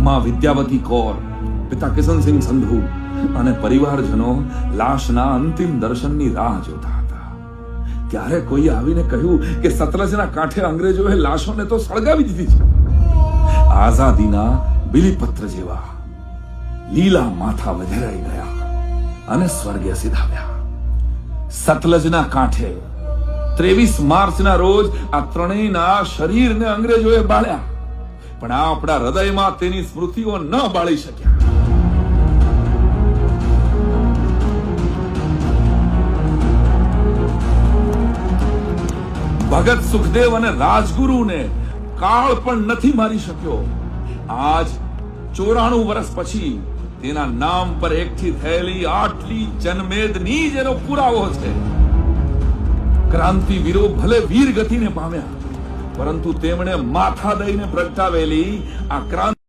માં વિદ્યાવતી કૌર, પિતા કિશનસિંહ સંધુ અને પરિવારજનો લાશના અંતિમ દર્શનની રાહ જોતા હતા. ત્યારે કોઈ આવીને કહ્યું કે સતલજના કાંઠે અંગ્રેજોએ લાશોને તો સળગાવી દીધી છે. આઝાદીના બિલીપત્ર જેવા લીલા માથા વધેરાઈ ગયા અને સ્વર્ગે સિધાવ્યા. સતલજના કાંઠે 23 માર્ચના રોજ આ ત્રણેયના શરીરને અંગ્રેજોએ બાળ્યા, પણ આપણા હૃદયમાં તેની સ્મૃતિઓ ન બાળી શક્યા. ભગત, સુખદેવ અને રાજગુરુને કાળ પણ નથી મારી શક્યો. આજ 94 વર્ષ પછી તેના નામ પર એકઠી થયેલી આટલી જનમેદની જ એનો પુરાવો છે. ક્રાંતિવીરો ભલે વીર ગતિને પામ્યા, પરંતુ તેમણે માથા દઈને પ્રગટાવેલી આ ક્રાંતિ